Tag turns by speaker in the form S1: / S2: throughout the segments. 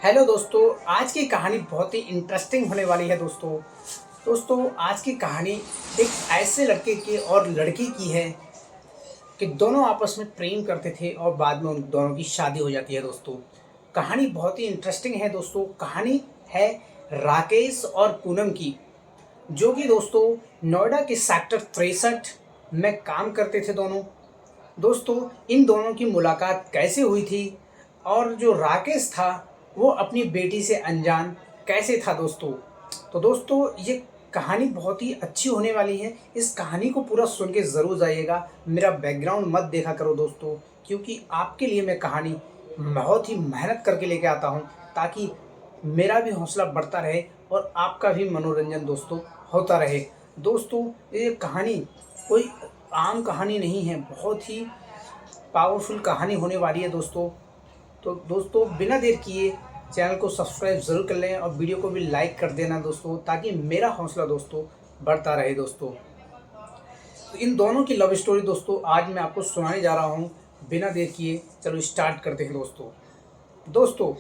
S1: Hello दोस्तों, आज की कहानी बहुत ही इंटरेस्टिंग होने वाली है दोस्तों। आज की कहानी एक ऐसे लड़के की और लड़की की है कि दोनों आपस में प्रेम करते थे और बाद में उन दोनों की शादी हो जाती है दोस्तों। कहानी बहुत ही इंटरेस्टिंग है दोस्तों। कहानी है राकेश और पूनम की, जो कि दोस्तों नोएडा के सेक्टर 63 में काम करते थे दोस्तों। इन दोनों की मुलाकात कैसे हुई थी और जो राकेश था वो अपनी बेटी से अनजान कैसे था दोस्तों। तो दोस्तों ये कहानी बहुत ही अच्छी होने वाली है। इस कहानी को पूरा सुन के ज़रूर जाइएगा। मेरा बैकग्राउंड मत देखा करो दोस्तों, क्योंकि आपके लिए मैं कहानी बहुत ही मेहनत करके लेके आता हूँ, ताकि मेरा भी हौसला बढ़ता रहे और आपका भी मनोरंजन दोस्तों होता रहे। दोस्तों ये कहानी कोई आम कहानी नहीं है, बहुत ही पावरफुल कहानी होने वाली है दोस्तों। तो दोस्तों बिना देर किए चैनल को सब्सक्राइब ज़रूर कर लें और वीडियो को भी लाइक कर देना दोस्तों, ताकि मेरा हौसला दोस्तों बढ़ता रहे दोस्तों। तो इन दोनों की लव स्टोरी दोस्तों आज मैं आपको सुनाने जा रहा हूँ। बिना देर किए चलो स्टार्ट करते हैं दोस्तों।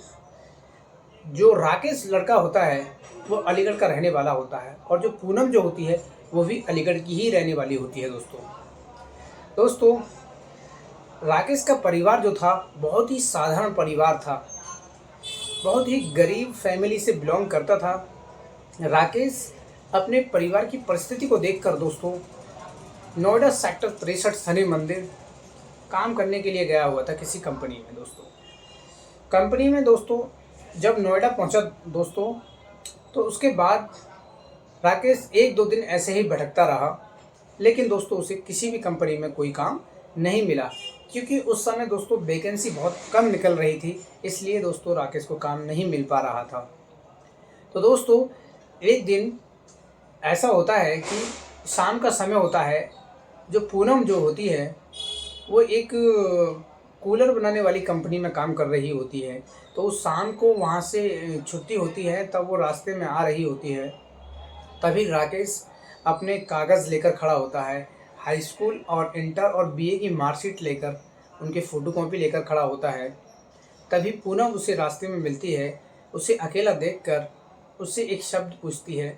S1: जो राकेश लड़का होता है वो अलीगढ़ का रहने वाला होता है, और जो पूनम जो होती है वो भी अलीगढ़ की ही रहने वाली होती है दोस्तों। राकेश का परिवार जो था बहुत ही साधारण परिवार था, बहुत ही गरीब फैमिली से बिलोंग करता था। राकेश अपने परिवार की परिस्थिति को देखकर दोस्तों नोएडा सेक्टर 63 शनि मंदिर काम करने के लिए गया हुआ था किसी कंपनी में दोस्तों। जब नोएडा पहुंचा दोस्तों, तो उसके बाद राकेश एक दो दिन ऐसे ही भटकता रहा, लेकिन दोस्तों उसे किसी भी कंपनी में कोई काम नहीं मिला, क्योंकि उस समय दोस्तों वैकेंसी बहुत कम निकल रही थी। इसलिए दोस्तों राकेश को काम नहीं मिल पा रहा था। तो दोस्तों एक दिन ऐसा होता है कि शाम का समय होता है। जो पूनम जो होती है वो एक कूलर बनाने वाली कंपनी में काम कर रही होती है। तो उस शाम को वहाँ से छुट्टी होती है, तब वो रास्ते में आ रही होती है। तभी राकेश अपने कागज़ लेकर खड़ा होता है, हाई स्कूल और इंटर और बीए की मार्कशीट लेकर, उनके फ़ोटोकॉपी लेकर खड़ा होता है। तभी पूनम उसे रास्ते में मिलती है। उसे अकेला देखकर उससे एक शब्द पूछती है,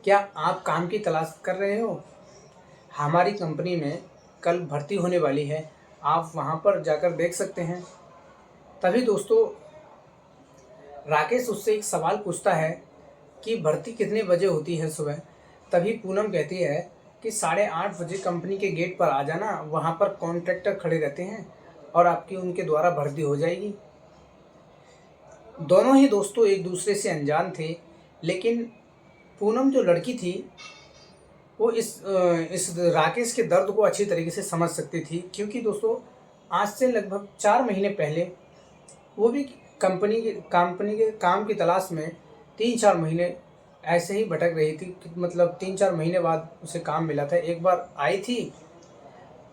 S1: क्या आप काम की तलाश कर रहे हो? हमारी कंपनी में कल भर्ती होने वाली है, आप वहाँ पर जाकर देख सकते हैं। तभी दोस्तों राकेश उससे एक सवाल पूछता है कि भर्ती कितने बजे होती है सुबह। तभी पूनम कहती है कि 8:30 बजे कंपनी के गेट पर आ जाना, वहाँ पर कॉन्ट्रैक्टर खड़े रहते हैं और आपकी उनके द्वारा भर्ती हो जाएगी। दोनों ही दोस्तों एक दूसरे से अनजान थे, लेकिन पूनम जो लड़की थी वो इस राकेश के दर्द को अच्छी तरीके से समझ सकती थी, क्योंकि दोस्तों आज से लगभग 4 महीने पहले वो भी कंपनी के काम की तलाश में 3-4 महीने ऐसे ही भटक रही थी। मतलब 3-4 महीने बाद उसे काम मिला था। एक बार आई थी,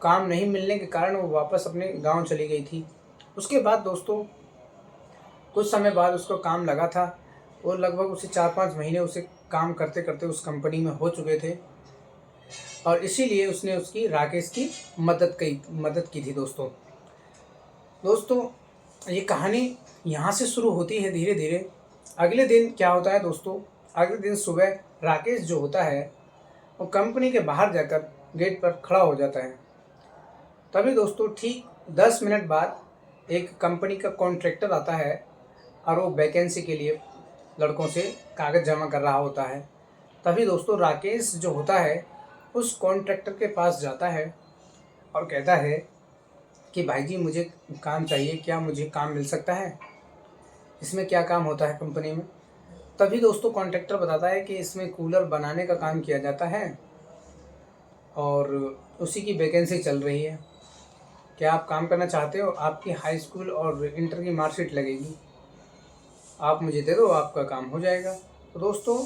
S1: काम नहीं मिलने के कारण वो वापस अपने गांव चली गई थी। उसके बाद दोस्तों कुछ समय बाद उसको काम लगा था। वो लगभग उसे 4-5 महीने उसे काम करते करते उस कंपनी में हो चुके थे, और इसीलिए उसने उसकी राकेश की मदद की थी दोस्तों। ये कहानी यहाँ से शुरू होती है धीरे धीरे। अगले दिन क्या होता है दोस्तों, अगले दिन सुबह राकेश जो होता है वो कंपनी के बाहर जाकर गेट पर खड़ा हो जाता है। तभी दोस्तों ठीक 10 मिनट बाद एक कंपनी का कॉन्ट्रैक्टर आता है, और वो वैकेंसी के लिए लड़कों से कागज़ जमा कर रहा होता है। तभी दोस्तों राकेश जो होता है उस कॉन्ट्रैक्टर के पास जाता है और कहता है कि भाई जी मुझे काम चाहिए, क्या मुझे काम मिल सकता है? इसमें क्या काम होता है कंपनी में? तभी दोस्तों कॉन्ट्रैक्टर बताता है कि इसमें कूलर बनाने का काम किया जाता है और उसी की वैकेंसी चल रही है। क्या आप काम करना चाहते हो? आपकी हाई स्कूल और इंटर की मार्कशीट लगेगी, आप मुझे दे दो, आपका काम हो जाएगा। तो दोस्तों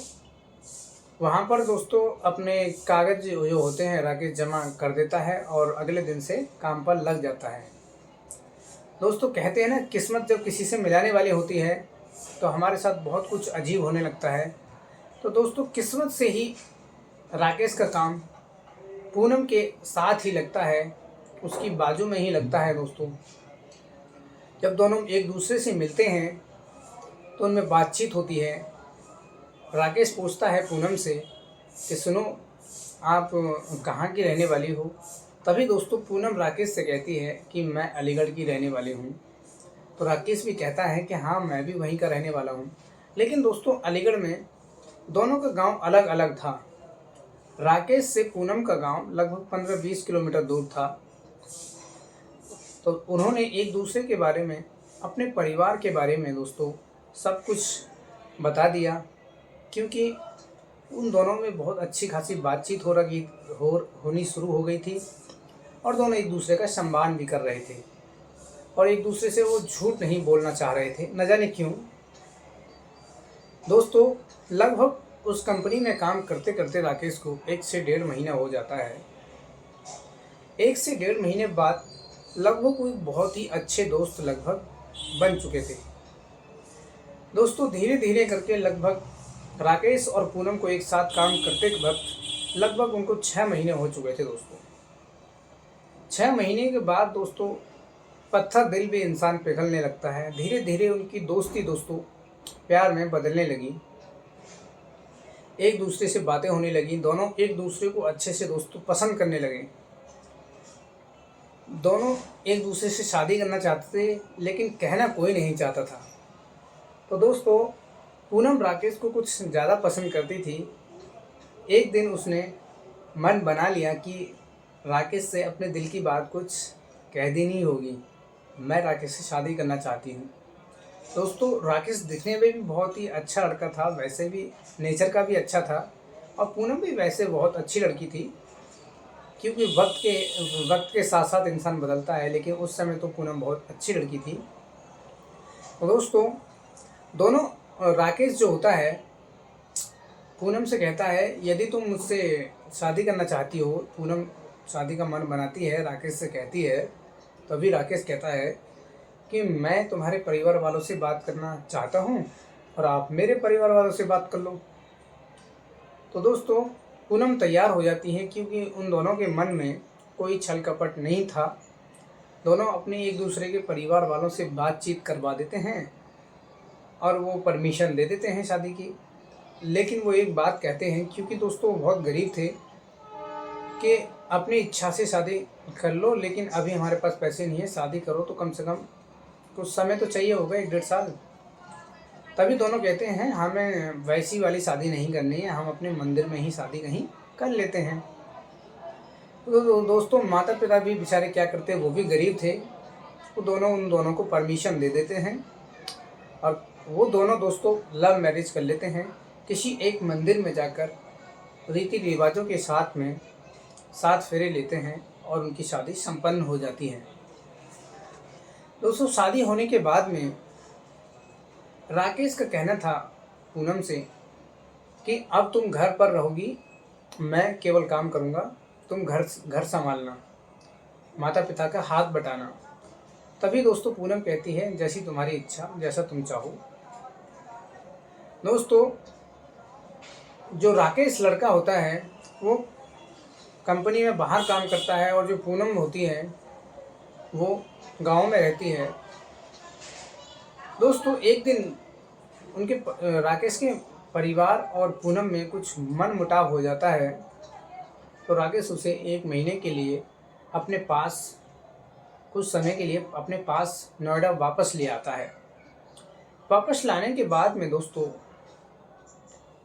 S1: वहाँ पर दोस्तों अपने कागज़ जो होते हैं राकेश जमा कर देता है और अगले दिन से काम पर लग जाता है। दोस्तों कहते हैं ना, किस्मत जब किसी से मिलाने वाली होती है तो हमारे साथ बहुत कुछ अजीब होने लगता है। तो दोस्तों किस्मत से ही राकेश का काम पूनम के साथ ही लगता है, उसकी बाजू में ही लगता है दोस्तों। जब दोनों एक दूसरे से मिलते हैं तो उनमें बातचीत होती है। राकेश पूछता है पूनम से कि सुनो, आप कहाँ की रहने वाली हो। तभी दोस्तों पूनम राकेश से कहती है कि मैं अलीगढ़ की रहने वाली हूँ। तो राकेश भी कहता है कि हाँ, मैं भी वहीं का रहने वाला हूँ। लेकिन दोस्तों अलीगढ़ में दोनों का गांव अलग अलग था। राकेश से पूनम का गांव लगभग 15-20 किलोमीटर दूर था। तो उन्होंने एक दूसरे के बारे में, अपने परिवार के बारे में दोस्तों सब कुछ बता दिया, क्योंकि उन दोनों में बहुत अच्छी खासी बातचीत होनी शुरू हो गई थी और दोनों एक दूसरे का सम्मान भी कर रहे थे और एक दूसरे से वो झूठ नहीं बोलना चाह रहे थे, न जाने क्यों। दोस्तों लगभग उस कंपनी में काम करते करते राकेश को 1 से 1.5 महीना हो जाता है। 1 से 1.5 महीने बाद लगभग कोई बहुत ही अच्छे दोस्त लगभग बन चुके थे। दोस्तों धीरे धीरे करके लगभग राकेश और पूनम को एक साथ काम करते वक्त लगभग उनको 6 महीने हो चुके थे दोस्तों। 6 महीने के बाद दोस्तों पत्थर दिल भी इंसान पिघलने लगता है। धीरे धीरे उनकी दोस्ती दोस्तों प्यार में बदलने लगी। एक दूसरे से बातें होने लगी। दोनों एक दूसरे को अच्छे से दोस्तों पसंद करने लगे। दोनों एक दूसरे से शादी करना चाहते थे, लेकिन कहना कोई नहीं चाहता था। तो दोस्तों पूनम राकेश को कुछ ज़्यादा पसंद करती थी। एक दिन उसने मन बना लिया कि राकेश से अपने दिल की बात कुछ कह देनी होगी। मैं राकेश से शादी करना चाहती हूँ। दोस्तों राकेश दिखने में भी बहुत ही अच्छा लड़का था, वैसे भी नेचर का भी अच्छा था और पूनम भी वैसे बहुत अच्छी लड़की थी, क्योंकि वक्त के साथ साथ इंसान बदलता है। लेकिन उस समय तो पूनम बहुत अच्छी लड़की थी। तो दोस्तों दोनों राकेश जो होता है पूनम से कहता है यदि तुम मुझसे शादी करना चाहती हो। पूनम शादी का मन बनाती है, राकेश से कहती है। तभी राकेश कहता है कि मैं तुम्हारे परिवार वालों से बात करना चाहता हूँ और आप मेरे परिवार वालों से बात कर लो। तो दोस्तों पूनम तैयार हो जाती है, क्योंकि उन दोनों के मन में कोई छल कपट नहीं था। दोनों अपने एक दूसरे के परिवार वालों से बातचीत करवा देते हैं और वो परमिशन दे देते हैं शादी की। लेकिन वो एक बात कहते हैं, क्योंकि दोस्तों वो बहुत गरीब थे, कि अपनी इच्छा से शादी कर लो, लेकिन अभी हमारे पास पैसे नहीं है। शादी करो तो कम से कम कुछ समय तो चाहिए होगा, 1-1.5 साल। तभी दोनों कहते हैं हमें वैसी वाली शादी नहीं करनी है, हम अपने मंदिर में ही शादी कहीं कर लेते हैं। तो दोस्तों माता पिता भी बेचारे क्या करते, वो भी गरीब थे। वो दोनों उन दोनों को परमिशन दे देते हैं और वो दोनों दोस्तों लव मैरिज कर लेते हैं। किसी एक मंदिर में जाकर रीति रिवाजों के साथ में 7 फेरे लेते हैं और उनकी शादी संपन्न हो जाती है। दोस्तों शादी होने के बाद में राकेश का कहना था पूनम से कि अब तुम घर पर रहोगी, मैं केवल काम करूँगा, तुम घर संभालना, माता पिता का हाथ बटाना। तभी दोस्तों पूनम कहती है जैसी तुम्हारी इच्छा, जैसा तुम चाहो। दोस्तों जो राकेश लड़का होता है वो कंपनी में बाहर काम करता है और जो पूनम होती है वो गांव में रहती है। दोस्तों एक दिन उनके राकेश के परिवार और पूनम में कुछ मनमुटाव हो जाता है। तो राकेश उसे 1 महीने के लिए अपने पास, कुछ समय के लिए अपने पास नोएडा वापस ले आता है। वापस लाने के बाद में दोस्तों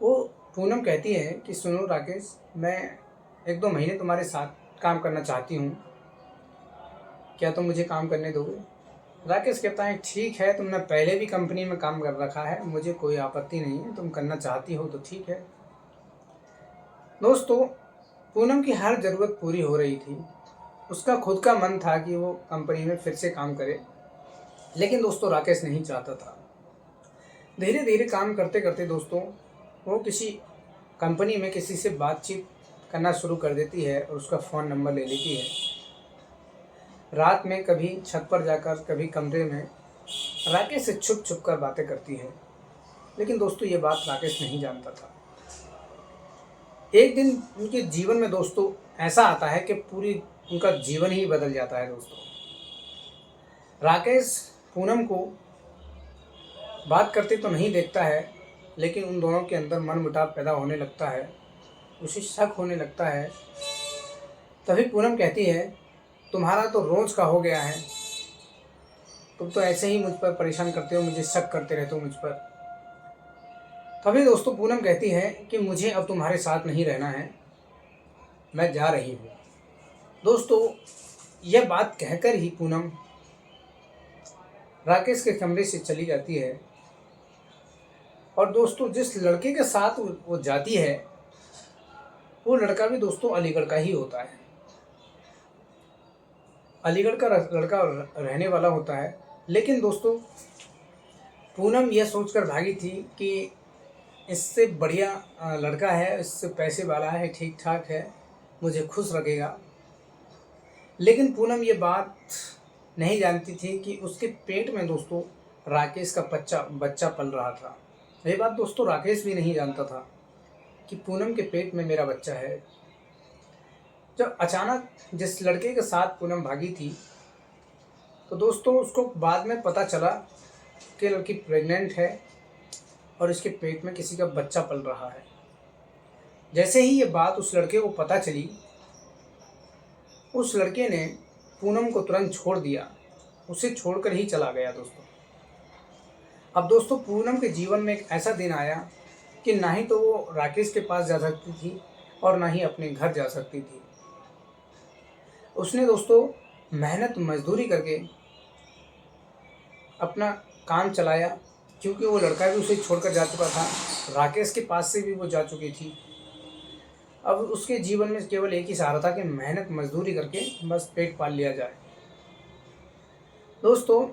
S1: वो पूनम कहती है कि सुनो राकेश, मैं 1-2 महीने तुम्हारे साथ काम करना चाहती हूँ, क्या तुम मुझे काम करने दोगे? राकेश कहता है ठीक है, तुमने पहले भी कंपनी में काम कर रखा है, मुझे कोई आपत्ति नहीं है, तुम करना चाहती हो तो ठीक है। दोस्तों पूनम की हर ज़रूरत पूरी हो रही थी। उसका खुद का मन था कि वो कंपनी में फिर से काम करे, लेकिन दोस्तों राकेश नहीं चाहता था। धीरे धीरे काम करते करते दोस्तों वो किसी कंपनी में किसी से बातचीत करना शुरू कर देती है और उसका फ़ोन नंबर ले लेती है। रात में कभी छत पर जाकर, कभी कमरे में राकेश से छुप छुप कर बातें करती है। लेकिन दोस्तों ये बात राकेश नहीं जानता था। एक दिन उनके जीवन में दोस्तों ऐसा आता है कि पूरी उनका जीवन ही बदल जाता है। दोस्तों राकेश पूनम को बात करते तो नहीं देखता है, लेकिन उन दोनों के अंदर मनमुटाव पैदा होने लगता है, उसे शक होने लगता है। तभी पूनम कहती है, तुम्हारा तो रोज़ का हो गया है, तुम तो ऐसे ही मुझ पर परेशान करते हो, मुझे शक करते रहते हो मुझ पर। तभी दोस्तों पूनम कहती है कि मुझे अब तुम्हारे साथ नहीं रहना है, मैं जा रही हूँ। दोस्तों यह बात कहकर ही पूनम राकेश के कमरे से चली जाती है। और दोस्तों जिस लड़के के साथ वो जाती है, वो लड़का भी दोस्तों अलीगढ़ का ही होता है, अलीगढ़ का लड़का रहने वाला होता है। लेकिन दोस्तों पूनम यह सोचकर भागी थी कि इससे बढ़िया लड़का है, इससे पैसे वाला है, ठीक ठाक है, मुझे खुश रखेगा। लेकिन पूनम ये बात नहीं जानती थी कि उसके पेट में दोस्तों राकेश का बच्चा पल रहा था। ये बात दोस्तों राकेश भी नहीं जानता था कि पूनम के पेट में मेरा बच्चा है। जब अचानक जिस लड़के के साथ पूनम भागी थी, तो दोस्तों उसको बाद में पता चला कि लड़की प्रेग्नेंट है और इसके पेट में किसी का बच्चा पल रहा है। जैसे ही ये बात उस लड़के को पता चली, उस लड़के ने पूनम को तुरंत छोड़ दिया, उसे छोड़कर ही चला गया दोस्तों। अब दोस्तों पूनम के जीवन में एक ऐसा दिन आया कि ना ही तो वो राकेश के पास जा सकती थी और ना ही अपने घर जा सकती थी। उसने दोस्तों मेहनत मजदूरी करके अपना काम चलाया, क्योंकि वो लड़का भी उसे छोड़कर जा चुका था, राकेश के पास से भी वो जा चुकी थी। अब उसके जीवन में केवल एक ही सहारा था कि मेहनत मजदूरी करके बस पेट पाल लिया जाए। दोस्तों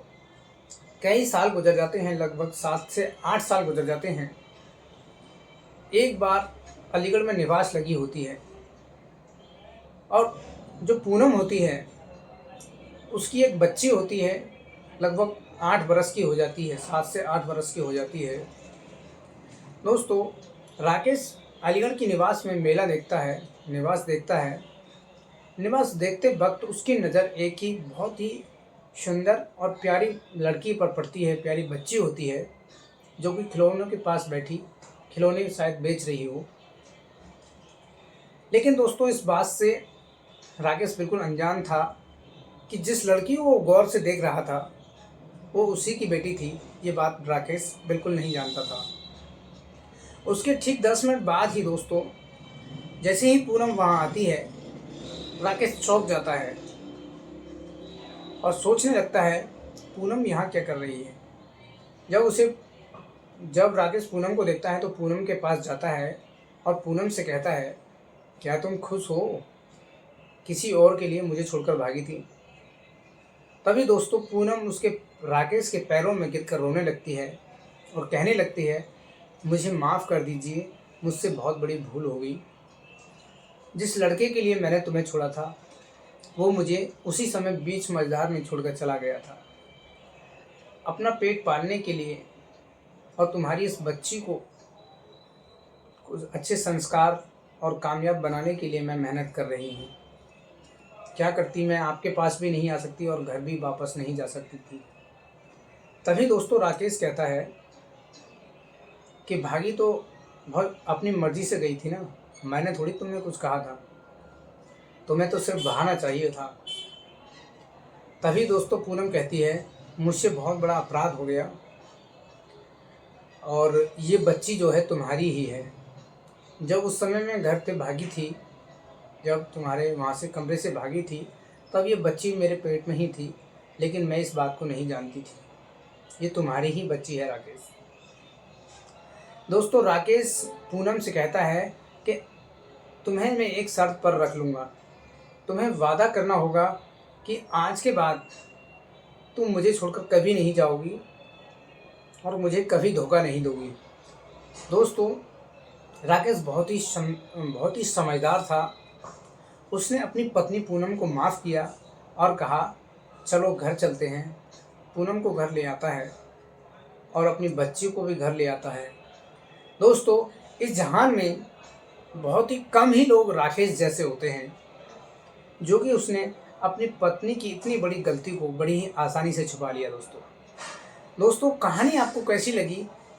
S1: कई साल गुजर जाते हैं, लगभग 7 से 8 साल गुजर जाते हैं। एक बार अलीगढ़ में निवास लगी होती है और जो पूनम होती है उसकी एक बच्ची होती है, लगभग 8 बरस की हो जाती है, 7 से 8 बरस की हो जाती है। दोस्तों राकेश अलीगढ़ की निवास में मेला देखता है, निवास देखता है। निवास देखते वक्त उसकी नज़र एक ही बहुत ही सुंदर और प्यारी लड़की पर पड़ती है, प्यारी बच्ची होती है, जो कि खिलौनों के पास बैठी खिलौने शायद बेच रही हो। लेकिन दोस्तों इस बात से राकेश बिल्कुल अनजान था कि जिस लड़की को वो गौर से देख रहा था वो उसी की बेटी थी। ये बात राकेश बिल्कुल नहीं जानता था। उसके ठीक 10 मिनट बाद ही दोस्तों जैसे ही पूनम वहाँ आती है, राकेश चौंक जाता है और सोचने लगता है पूनम यहाँ क्या कर रही है। जब राकेश पूनम को देखता है तो पूनम के पास जाता है और पूनम से कहता है, क्या तुम खुश हो? किसी और के लिए मुझे छोड़कर भागी थी। तभी दोस्तों पूनम उसके राकेश के पैरों में गिरकर रोने लगती है और कहने लगती है, मुझे माफ़ कर दीजिए, मुझसे बहुत बड़ी भूल हो गई। जिस लड़के के लिए मैंने तुम्हें छोड़ा था वो मुझे उसी समय बीच मझधार में छोड़कर चला गया था। अपना पेट पालने के लिए और तुम्हारी इस बच्ची को कुछ अच्छे संस्कार और कामयाब बनाने के लिए मैं मेहनत कर रही हूँ। क्या करती, मैं आपके पास भी नहीं आ सकती और घर भी वापस नहीं जा सकती थी। तभी दोस्तों राकेश कहता है कि भागी तो बहुत अपनी मर्जी से गई थी ना, मैंने थोड़ी तुम्हें कुछ कहा था, तुम्हें तो सिर्फ बहाना चाहिए था। तभी दोस्तों पूनम कहती है, मुझसे बहुत बड़ा अपराध हो गया और ये बच्ची जो है तुम्हारी ही है। जब उस समय मैं घर से भागी थी, जब तुम्हारे वहाँ से कमरे से भागी थी, तब ये बच्ची मेरे पेट में ही थी, लेकिन मैं इस बात को नहीं जानती थी। ये तुम्हारी ही बच्ची है राकेश। दोस्तों राकेश पूनम से कहता है कि तुम्हें मैं एक शर्त पर रख लूँगा, तुम्हें वादा करना होगा कि आज के बाद तुम मुझे छोड़कर कभी नहीं जाओगी और मुझे कभी धोखा नहीं दोगी। दोस्तों राकेश बहुत ही समझदार था। उसने अपनी पत्नी पूनम को माफ़ किया और कहा, चलो घर चलते हैं। पूनम को घर ले आता है और अपनी बच्ची को भी घर ले आता है। दोस्तों इस जहान में बहुत ही कम ही लोग राकेश जैसे होते हैं, जो कि उसने अपनी पत्नी की इतनी बड़ी गलती को बड़ी ही आसानी से छुपा लिया। दोस्तों दोस्तों कहानी आपको कैसी लगी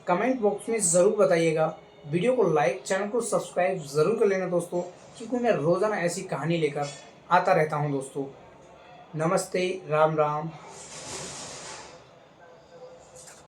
S1: कमेंट बॉक्स में ज़रूर बताइएगा। वीडियो को लाइक, चैनल को सब्सक्राइब ज़रूर कर लेना दोस्तों, क्योंकि मैं रोज़ाना ऐसी कहानी लेकर आता रहता हूं दोस्तों। नमस्ते, राम राम।